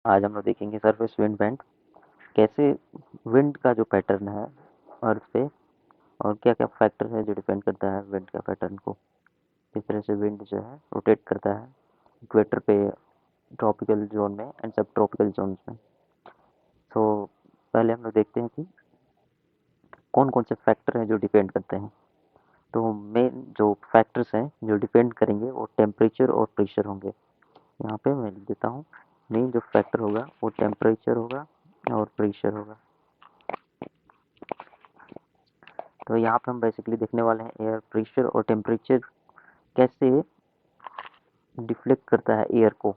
आज हम लोग देखेंगे सरफेस विंड बैंड, कैसे विंड का जो पैटर्न है अर्थ पे और क्या-क्या फैक्टर है जो डिपेंड करता है विंड का पैटर्न को। किस तरह से विंड जो है रोटेट करता है इक्वेटर पे, ट्रॉपिकल ज़ोन में एंड सब ट्रॉपिकल ज़ोन्स में। तो पहले हम लोग देखते हैं कि कौन-कौन से फैक्टर हैं जो डिपेंड करते हैं। तो मेन जो फैक्टर्स हैं जो डिपेंड करेंगे वो टेम्परेचर और प्रेशर होंगे। यहाँ पे मैं लिख देता हूँ, मेन जो फैक्टर होगा वो टेम्परेचर होगा और प्रेशर होगा। तो यहाँ पे हम बेसिकली देखने वाले हैं एयर प्रेशर और टेम्परेचर कैसे डिफ्लेक्ट करता है एयर को।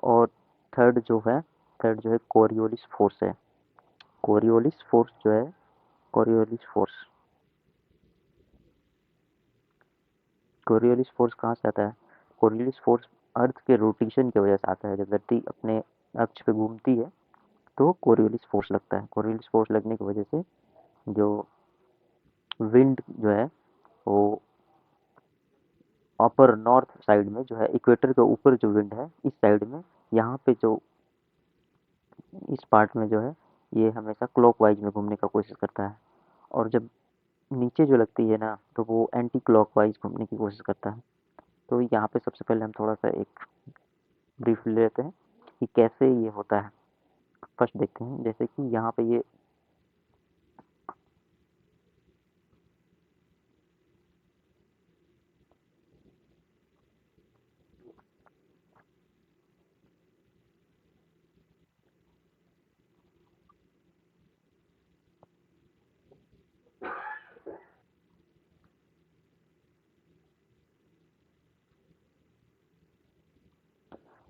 और थर्ड जो है कोरियोलिस फोर्स है। कोरियोलिस फोर्स जो है कोरियोलिस फोर्स कोरियोलिस फोर्स कहाँ से आता है? कोरियोलिस फोर्स अर्थ के रोटेशन की वजह से आता है। जब धरती अपने अक्ष पे घूमती है तो कोरियोलिस फोर्स लगता है। कोरियोलिस फोर्स लगने की वजह से जो विंड जो है वो अपर नॉर्थ साइड में जो है इक्वेटर के ऊपर जो विंड है इस साइड में, यहाँ पे जो इस पार्ट में जो है ये हमेशा क्लॉकवाइज में घूमने का कोशिश करता है। और जब नीचे जो लगती है ना तो वो एंटी क्लॉकवाइज घूमने की कोशिश करता है। तो यहाँ पे सबसे पहले हम थोड़ा सा एक ब्रीफ ले लेते हैं कि कैसे ये होता है। फर्स्ट देखते हैं जैसे कि यहाँ पे ये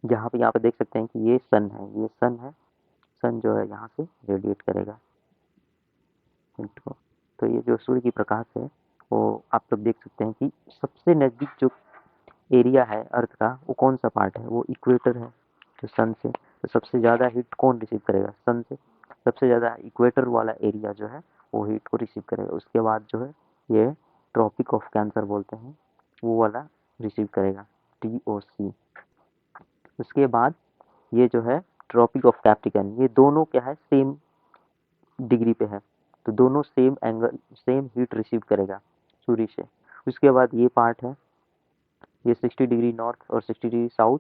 यहाँ पे देख सकते हैं कि ये सन है, ये सन है। सन जो है यहाँ से रेडिएट करेगा हिट को। तो ये जो सूर्य की प्रकाश है वो आप लोग देख सकते हैं कि सबसे नज़दीक जो एरिया है अर्थ का वो कौन सा पार्ट है? वो इक्वेटर है जो सन से। तो सबसे ज़्यादा हीट कौन रिसीव करेगा? सन से। सबसे ज़्यादा इक्वेटर वाला एरिया जो है वो हीट को रिसीव करेगा। उसके बाद जो है ये ट्रॉपिक ऑफ कैंसर बोलते हैं वो वाला रिसीव करेगा, TOC। उसके बाद ये जो है ट्रॉपिक ऑफ कैप्रिकॉर्न, ये दोनों क्या है सेम डिग्री पे है। तो दोनों same angle same heat receive करेगा सूर्य से। उसके बाद ये पार्ट है, ये 60 डिग्री नॉर्थ और 60 डिग्री साउथ।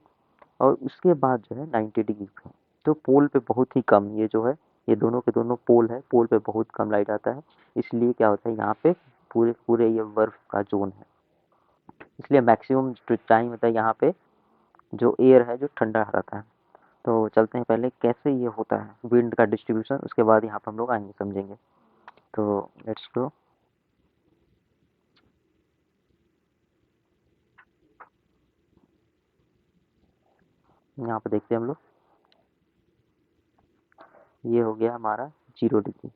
और उसके बाद जो है 90 डिग्री पे। तो पोल पे बहुत ही कम ये जो है, ये दोनों के दोनों पोल है, पोल पे बहुत कम लाइट आता है। इसलिए क्या होता है यहाँ पे पूरे पूरे ये बर्फ का जोन है। इसलिए मैक्सिमम जो टाइम होता है यहाँ पे जो एयर है जो ठंडा रहता है। तो चलते हैं पहले कैसे ये होता है विंड का डिस्ट्रीब्यूशन, उसके बाद यहाँ पर हम लोग आएंगे समझेंगे। तो लेट्स गो। यहाँ पे देखते हैं हम लोग, ये हो गया हमारा 0 डिग्री,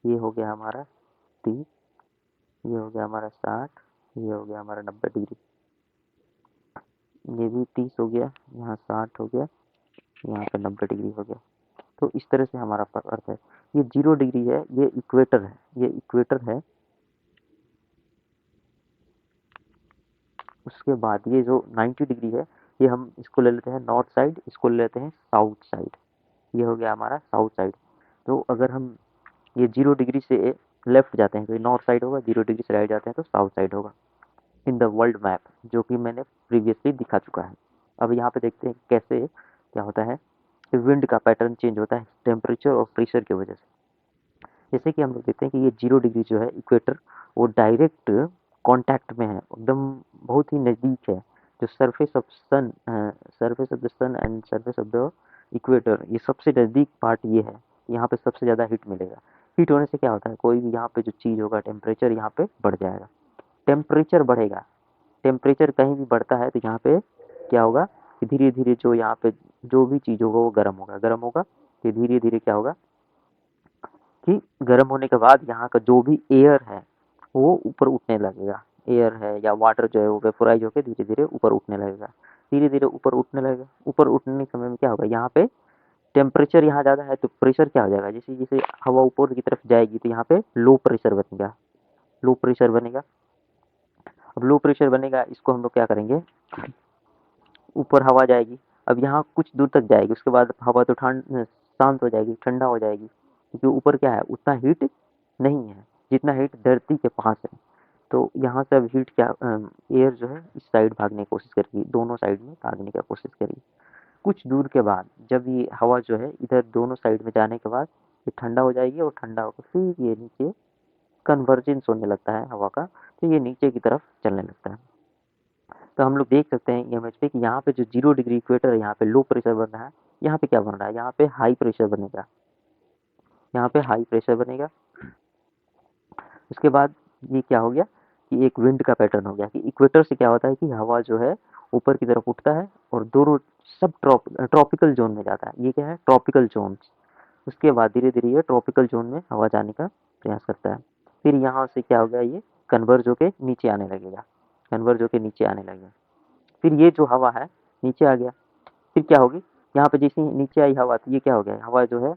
ये हो गया हमारा 30, ये हो गया हमारा 60, ये हो गया हमारा 90 डिग्री, ये भी 30 हो गया, यहाँ 60 हो गया, यहाँ पे 90 डिग्री हो गया। तो इस तरह से हमारा अर्थ है। ये 0 डिग्री है, ये इक्वेटर है, ये इक्वेटर है। उसके बाद ये जो 90 डिग्री है ये हम इसको ले लेते हैं नॉर्थ साइड, इसको ले लेते हैं साउथ साइड। ये हो गया हमारा साउथ साइड। तो अगर हम ये 0 डिग्री से लेफ्ट जाते हैं तो ये नॉर्थ साइड होगा, 0 डिग्री से राइट जाते हैं तो साउथ साइड होगा इन द वर्ल्ड मैप, जो कि मैंने प्रीवियसली दिखा चुका है। अब यहाँ पे देखते हैं कैसे क्या होता है, विंड का पैटर्न चेंज होता है टेम्परेचर और प्रेशर की वजह से। जैसे कि हम लोग देखते हैं कि ये 0 डिग्री जो है इक्वेटर, वो डायरेक्ट कांटेक्ट में है, एकदम बहुत ही नज़दीक है। जो surface of the sun and surface of the equator, ये सबसे नज़दीक पार्ट ये है। यहाँ पे सबसे ज़्यादा हीट मिलेगा। हीट होने से क्या होता है, कोई भी यहाँ पे जो चीज़ होगा टेम्परेचर यहाँ पे बढ़ जाएगा। टेम्परेचर बढ़ेगा, टेम्परेचर कहीं भी बढ़ता है तो यहाँ पे क्या होगा कि धीरे धीरे जो यहाँ पे जो भी चीज़ होगा वो गर्म होगा, गर्म होगा। कि धीरे धीरे क्या होगा कि गर्म होने के बाद यहाँ का जो भी एयर है वो ऊपर उठने लगेगा। एयर है या वाटर जो है वो वेपोराइज होकर धीरे धीरे ऊपर उठने लगेगा, धीरे धीरे ऊपर उठने लगेगा। ऊपर उठने के समय में क्या होगा, यहाँ पे टेम्परेचर यहाँ ज़्यादा है तो प्रेशर क्या हो जाएगा, जैसे जैसे हवा ऊपर की तरफ जाएगी तो यहाँ पे लो प्रेशर बनेगा, लो प्रेशर बनेगा। अब लो प्रेशर बनेगा, इसको हम लोग क्या करेंगे, ऊपर हवा जाएगी, अब यहाँ कुछ दूर तक जाएगी, उसके बाद हवा तो शांत हो जाएगी, ठंडा हो जाएगी, क्योंकि ऊपर क्या है, उतना हीट नहीं है जितना हीट धरती के पास है। तो यहाँ से अब हीट क्या, एयर जो है इस साइड भागने की कोशिश करेगी, दोनों साइड में भागने की कोशिश करेगी। कुछ दूर के बाद जब ये हवा जो है इधर दोनों साइड में जाने के बाद ये ठंडा हो जाएगी, और ठंडा होकर फिर ये नीचे कन्वर्जेंस होने लगता है हवा का, तो ये नीचे की तरफ चलने लगता है। तो हम लोग देख सकते हैं इमेज पे कि यहाँ पे जो 0 डिग्री इक्वेटर है, यहाँ पे लो प्रेशर बन रहा है, यहाँ पे क्या बन रहा है, यहाँ पे हाई प्रेशर बनेगा, यहाँ पे हाई प्रेशर बनेगा। उसके बाद ये क्या हो गया कि एक विंड का पैटर्न हो गया, कि इक्वेटर से क्या होता है कि हवा जो है ऊपर की तरफ उठता है और दोनों सब ट्रॉपिकल जोन में जाता है। ये क्या है, ट्रॉपिकल जोन। उसके बाद धीरे धीरे ये ट्रॉपिकल जोन में हवा जाने का प्रयास करता है। फिर यहाँ से क्या हो गया, ये कन्वर्ज होके नीचे आने लगेगा, कन्वर्ज होके नीचे आने लगेगा। फिर ये जो हवा है नीचे आ गया, फिर क्या होगी, यहाँ पे जैसे ही नीचे आई हवा, तो ये क्या हो गया, हवा जो है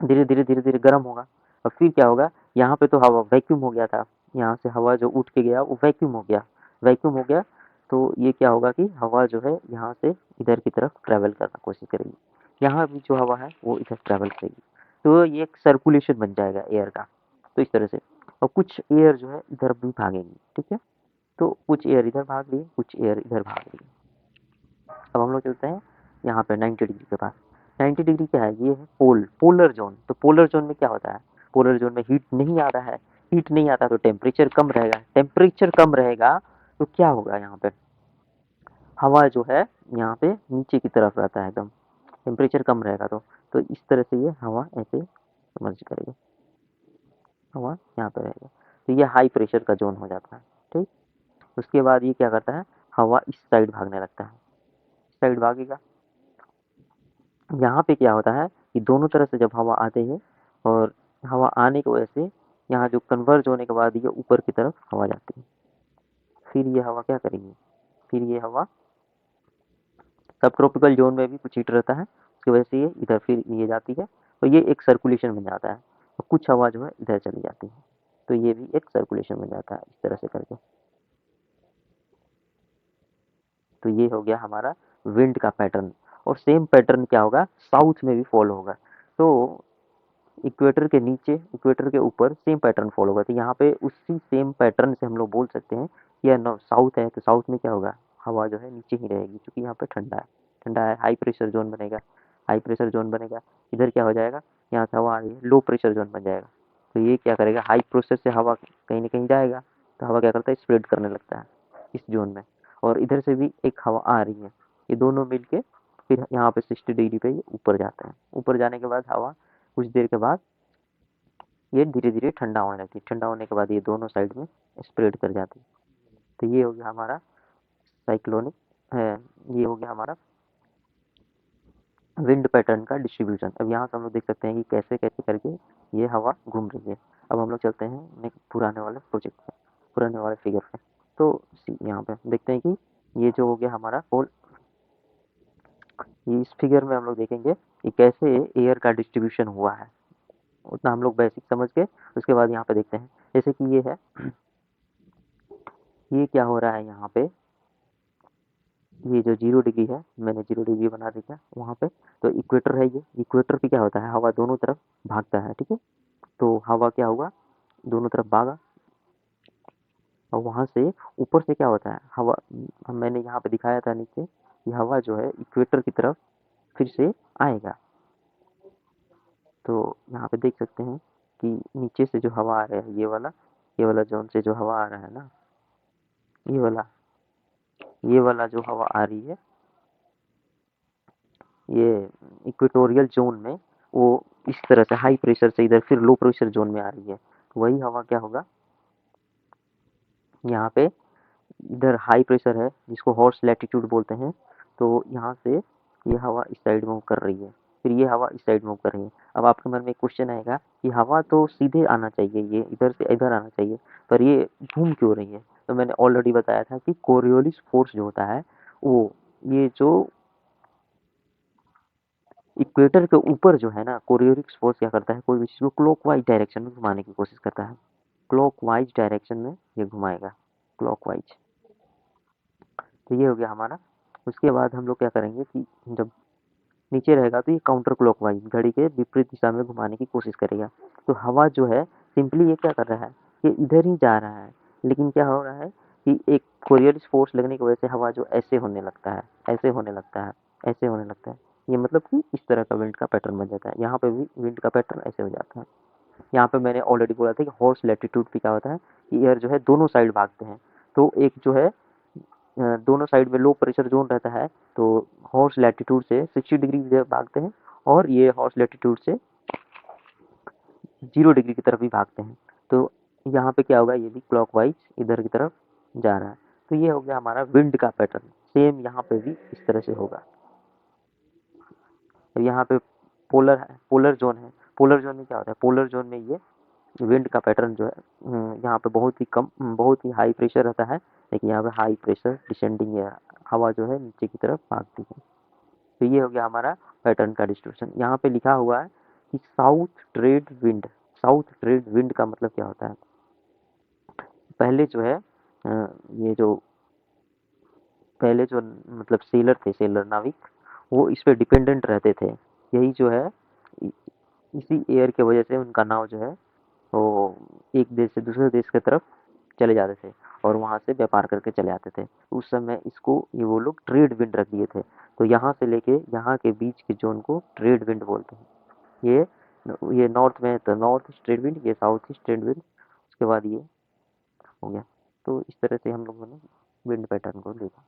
धीरे धीरे गर्म होगा। और फिर क्या होगा, यहाँ पे तो हवा वैक्यूम हो गया था, यहाँ से हवा जो उठ के गया वो वैक्यूम हो गया, वैक्यूम हो गया। तो ये क्या होगा कि हवा जो है यहाँ से इधर की तरफ ट्रैवल करना कोशिश करेगी, यहाँ भी जो हवा है वो इधर ट्रैवल करेगी। तो ये एक सर्कुलेशन बन जाएगा एयर का, तो इस तरह से। और कुछ एयर जो है इधर भी भागेंगी, ठीक है। तो कुछ एयर इधर भाग रही है, कुछ एयर इधर भाग रही है। अब हम लोग चलते हैं यहाँ पे 90 डिग्री के पास। 90 डिग्री क्या है, ये है पोलर जोन। तो पोलर जोन में क्या होता है, पोलर जोन में हीट नहीं आ रहा है, हीट नहीं आता तो टेम्परेचर कम रहेगा, टेम्परेचर कम रहेगा तो क्या होगा, यहाँ पे हवा जो है यहाँ पे नीचे की तरफ रहता है एकदम, टेम्परेचर कम रहेगा तो इस तरह से ये हवा ऐसे समझ करेगी, हवा यहाँ पे रहेगा। तो ये हाई प्रेशर का जोन हो जाता है, ठीक। उसके बाद ये क्या करता है, हवा इस साइड भागने लगता है, इस साइड भागेगा। यहाँ पे क्या होता है कि दोनों तरफ से जब हवा आते हैं, और हवा आने की वजह से यहाँ जो कन्वर्ज होने के बाद ये ऊपर की तरफ हवा जाती है। फिर ये हवा क्या करेगी, फिर ये हवा सब ट्रॉपिकल जोन में भी कुछ हीट रहता है, उसकी वजह से ये इधर फिर ये जाती है, तो ये एक सर्कुलेशन बन जाता है। और कुछ हवा जो है इधर चली जाती है, तो ये भी एक सर्कुलेशन बन जाता है इस तरह से करके। तो ये हो गया हमारा विंड का पैटर्न। और सेम पैटर्न क्या होगा, साउथ में भी फॉलो होगा। तो इक्वेटर के नीचे, इक्वेटर के ऊपर सेम पैटर्न फॉलो होगा, तो यहाँ पे उसी सेम पैटर्न से हम लोग बोल सकते हैं कि यह साउथ है, तो साउथ में क्या होगा, हवा जो है नीचे ही रहेगी, क्योंकि यहाँ पे ठंडा है, ठंडा है, हाई प्रेशर जोन बनेगा, हाई प्रेशर जोन बनेगा। इधर क्या हो जाएगा, यहाँ से हवा आ रही है, लो प्रेशर जोन बन जाएगा। तो ये क्या करेगा, हाई प्रेशर से हवा कहीं ना कहीं जाएगा, तो हवा क्या करता है, स्प्रेड करने लगता है इस जोन में। और इधर से भी एक हवा आ रही है, ये दोनों मिलके फिर यहाँ पे 60 डिग्री पे ये ऊपर जाता है। ऊपर जाने के बाद हवा कुछ देर के बाद ये धीरे धीरे ठंडा होने लगती है, ठंडा होने के बाद ये दोनों साइड में स्प्रेड कर जाती है। तो ये हो गया हमारा साइक्लोनिक है, ये हो गया हमारा विंड पैटर्न का डिस्ट्रीब्यूशन। अब यहाँ से हम लोग देख सकते हैं कि कैसे कैसे करके ये हवा घूम रही है। अब हम लोग चलते हैं पुराने वाले प्रोजेक्ट पे, पुराने वाले फिगर पे। तो यहाँ पे देखते हैं कि ये जो हो गया हमारा होल, ये इस फिगर में हम लोग देखेंगे कि कैसे एयर का डिस्ट्रीब्यूशन हुआ है, उतना हम लोग बेसिक समझ के उसके बाद यहाँ पे देखते हैं। जैसे कि ये है, ये क्या हो रहा है यहाँ पे, ये जो 0 डिग्री है, मैंने 0 डिग्री बना दिया वहाँ पे। तो इक्वेटर है, ये इक्वेटर पे क्या होता है, हवा दोनों तरफ भागता है, ठीक है। तो हवा क्या हुआ, दोनों तरफ भागा, और वहाँ से ऊपर से क्या होता है, हवा मैंने यहाँ पे दिखाया था नीचे, ये हवा जो है इक्वेटर की तरफ फिर से आएगा। तो यहाँ पे देख सकते हैं कि नीचे से जो हवा आ रहा है, ये वाला जोन से जो हवा आ रहा है ना, ये वाला, ये वाला जो हवा आ रही है, ये इक्वेटोरियल जोन में, वो इस तरह से हाई प्रेशर से इधर फिर लो प्रेशर जोन में आ रही है। तो वही हवा क्या होगा, यहाँ पे इधर हाई प्रेशर है जिसको हॉर्स लैटिट्यूड बोलते हैं, तो यहाँ से ये हवा इस साइड मूव कर रही है, फिर ये हवा इस साइड मूव कर रही है। अब आपके मन में एक क्वेश्चन आएगा कि हवा तो सीधे आना चाहिए, ये इधर से इधर आना चाहिए, पर ये घूम क्यों रही है। तो मैंने ऑलरेडी बताया था कि कोरियोलिस फोर्स जो होता है, वो ये जो इक्वेटर के ऊपर जो है ना, कोरियोलिस फोर्स क्या करता है, कोई भी चीज़ को क्लॉकवाइज डायरेक्शन में घुमाने की कोशिश करता है, क्लॉकवाइज डायरेक्शन में ये घुमाएगा, क्लॉकवाइज। तो ये हो गया हमारा उसके बाद हम लोग क्या करेंगे कि जब नीचे रहेगा तो ये काउंटर क्लॉकवाइज घड़ी के विपरीत दिशा में घुमाने की कोशिश करेगा। तो हवा जो है सिंपली ये क्या कर रहा है, ये इधर ही जा रहा है, लेकिन क्या हो रहा है कि एक कोरियलिस फोर्स लगने की वजह से हवा जो ऐसे होने लगता है, ऐसे होने लगता है, ऐसे होने लगता है। ये मतलब कि इस तरह का विंड का पैटर्न बन जाता है। यहाँ पे भी विंड का पैटर्न ऐसे हो जाता है। यहाँ पे मैंने ऑलरेडी बोला था कि हॉर्स लैटिट्यूड पे क्या होता है कि एयर जो है दोनों साइड भागते हैं। तो एक जो है दोनों साइड में लो प्रेशर जोन रहता है, तो हॉर्स लैटिट्यूड से 60 डिग्री भागते हैं और ये हॉर्स लैटिट्यूड से 0 डिग्री की तरफ भी भागते हैं। तो यहाँ पे क्या होगा, ये भी क्लॉकवाइज इधर की तरफ जा रहा है। तो ये हो गया हमारा विंड का पैटर्न। सेम यहाँ पे भी इस तरह से होगा। तो यहाँ पे पोलर है, पोलर जोन है। पोलर जोन में क्या होता है, पोलर जोन में ये विंड का पैटर्न जो है यहाँ पे बहुत ही कम, बहुत ही हाई प्रेशर रहता है, लेकिन यहाँ पे हाई प्रेशर डिसेंडिंग है, हवा जो है नीचे की तरफ भागती है। तो ये हो गया हमारा पैटर्न का डिस्ट्रीब्यूशन। यहाँ पे लिखा हुआ है कि south trade wind. South trade wind का मतलब क्या होता है, पहले जो है ये जो पहले जो मतलब सेलर थे, सेलर नाविक, वो इस पे डिपेंडेंट रहते थे। यही जो है इसी एयर की वजह से उनका नाव जो है वो एक देश से दूसरे देश की तरफ चले जाते थे और वहाँ से व्यापार करके चले आते थे। उस समय इसको ये वो लोग ट्रेड विंड रख दिए थे। तो यहाँ से लेके यहाँ के बीच के जोन को ट्रेड विंड बोलते हैं। ये नॉर्थ में तो नॉर्थ ईस्ट ट्रेड विंड, ये साउथ ईस्ट ट्रेड विंड, उसके बाद ये हो गया। तो इस तरह से हम लोगों ने विंड पैटर्न को देखा।